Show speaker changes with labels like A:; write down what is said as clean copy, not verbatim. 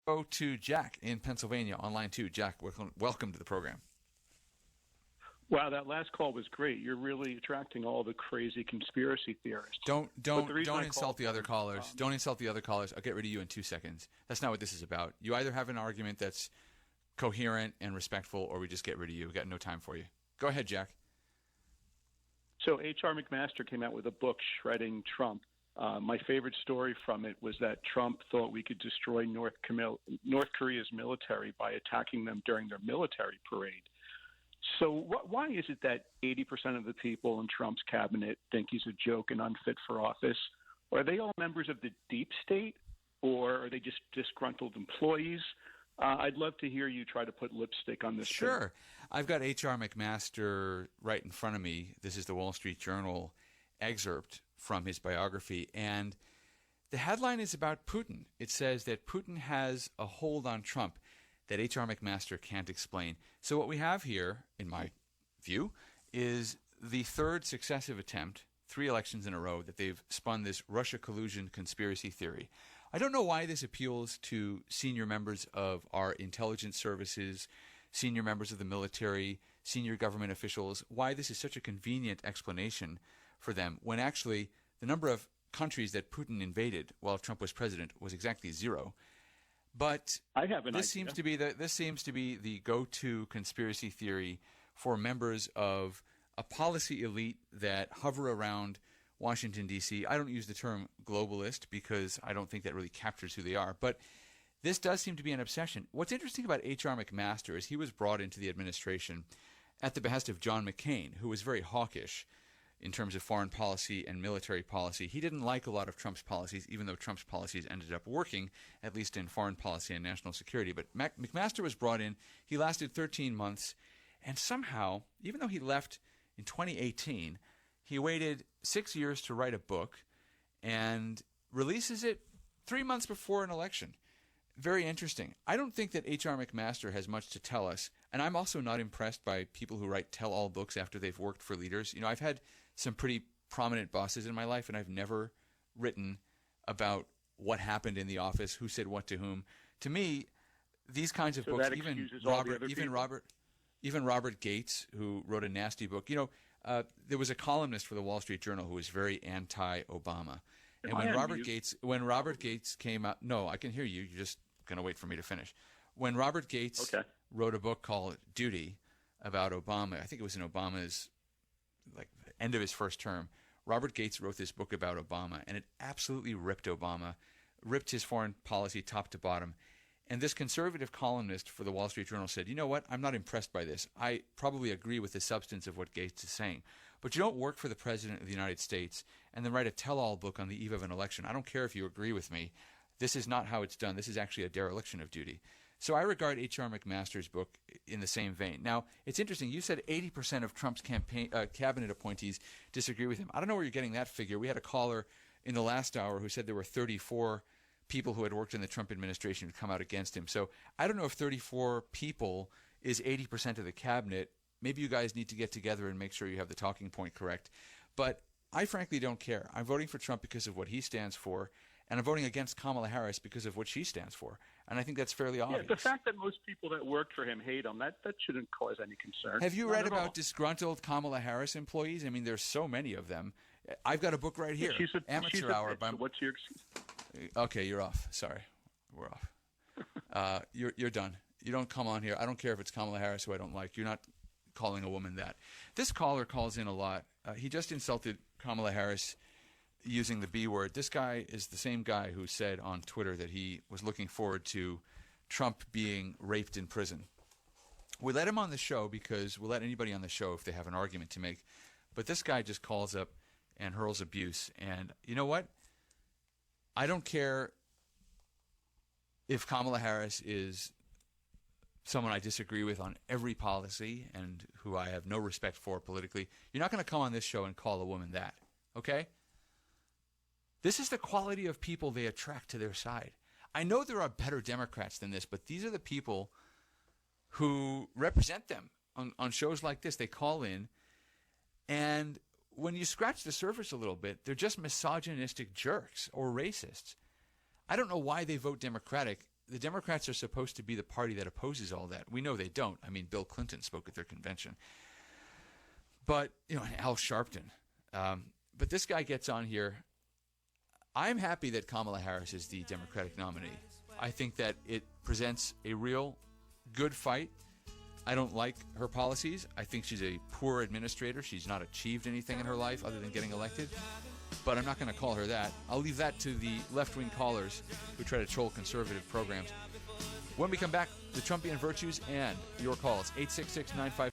A: Go to Jack in Pennsylvania on line 2. Jack, welcome to the program.
B: Wow, that last call was great. You're really attracting all the crazy conspiracy theorists.
A: Don't insult the other callers. Don't insult the other callers. I'll get rid of you in 2 seconds. That's not what this is about. You either have an argument that's coherent and respectful, or we just get rid of you. We've got no time for you. Go ahead, Jack.
B: So H.R. McMaster came out with a book, Shredding Trump. My favorite story from it was that Trump thought we could destroy North Korea's military by attacking them during their military parade. So why is it that 80% of the people in Trump's cabinet think he's a joke and unfit for office? Are they all members of the deep state, or are they just disgruntled employees? I'd love to hear you try to put lipstick on this.
A: Sure.
B: Thing.
A: I've got H.R. McMaster right in front of me. This is the Wall Street Journal excerpt from his biography, and the headline is about Putin. It says that Putin has a hold on Trump that H.R. McMaster can't explain. So what we have here, in my view, is the third successive attempt, 3 elections in a row, that they've spun this Russia collusion conspiracy theory. I don't know why this appeals to senior members of our intelligence services, senior members of the military, senior government officials, why this is such a convenient explanation for them, when actually the number of countries that Putin invaded while Trump was president was exactly 0. But this seems to be the go-to conspiracy theory for members of a policy elite that hover around Washington, D.C. I don't use the term globalist because I don't think that really captures who they are, but this does seem to be an obsession. What's interesting about H.R. McMaster is he was brought into the administration at the behest of John McCain, who was very hawkish in terms of foreign policy and military policy. He didn't like a lot of Trump's policies, even though Trump's policies ended up working, at least in foreign policy and national security. But McMaster was brought in. He lasted 13 months, and somehow, even though he left in 2018, he waited 6 years to write a book and releases it 3 months before an election. Very interesting. I don't think that H.R. McMaster has much to tell us, and I'm also not impressed by people who write tell-all books after they've worked for leaders. You know, I've had some pretty prominent bosses in my life, and I've never written about what happened in the office, who said what to whom. To me, these kinds of books, even Robert Gates, who wrote a nasty book. You know, there was a columnist for the Wall Street Journal who was very anti-Obama. And when Robert Gates came out, no, I can hear you. You're just going to wait for me to finish. When Robert Gates wrote a book called Duty about Obama, I think it was in Obama's end of his first term. Robert Gates wrote this book about Obama, and it absolutely ripped Obama, ripped his foreign policy top to bottom. And this conservative columnist for the Wall Street Journal said, you know what, I'm not impressed by this. I probably agree with the substance of what Gates is saying. But you don't work for the President of the United States and then write a tell-all book on the eve of an election. I don't care if you agree with me. This is not how it's done. This is actually a dereliction of duty. So I regard H.R. McMaster's book in the same vein. Now, it's interesting. You said 80% of Trump's cabinet appointees disagree with him. I don't know where you're getting that figure. We had a caller in the last hour who said there were 34 people who had worked in the Trump administration who come out against him. So I don't know if 34 people is 80% of the cabinet. Maybe you guys need to get together and make sure you have the talking point correct. But I frankly don't care. I'm voting for Trump because of what he stands for, and I'm voting against Kamala Harris because of what she stands for. And I think that's fairly obvious.
B: Yeah, the fact that most people that worked for him hate him, that shouldn't cause any concern.
A: Have you read about disgruntled Kamala Harris employees? I mean, there's so many of them. I've got a book right here, Amateur Hour.
B: What's your...
A: Okay, you're off. Sorry. We're off. You're done. You don't come on here. I don't care if it's Kamala Harris, who I don't like. You're not calling a woman that. This caller calls in a lot. He just insulted Kamala Harris using the B word. This guy is the same guy who said on Twitter that he was looking forward to Trump being raped in prison. We let him on the show because we'll let anybody on the show if they have an argument to make. But this guy just calls up and hurls abuse. And you know what? I don't care if Kamala Harris is someone I disagree with on every policy and who I have no respect for politically. You're not going to come on this show and call a woman that, okay? This is the quality of people they attract to their side. I know there are better Democrats than this, but these are the people who represent them on shows like this. They call in, and when you scratch the surface a little bit, they're just misogynistic jerks or racists. I don't know why they vote Democratic. the Democrats are supposed to be the party that opposes all that. We know they don't. I mean, Bill Clinton spoke at their convention. But, Al Sharpton. But this guy gets on here. I'm happy that Kamala Harris is the Democratic nominee. I think that it presents a real good fight. I don't like her policies. I think she's a poor administrator. She's not achieved anything in her life other than getting elected. But I'm not going to call her that. I'll leave that to the left-wing callers who try to troll conservative programs. When we come back, the Trumpian virtues and your calls, 866-95.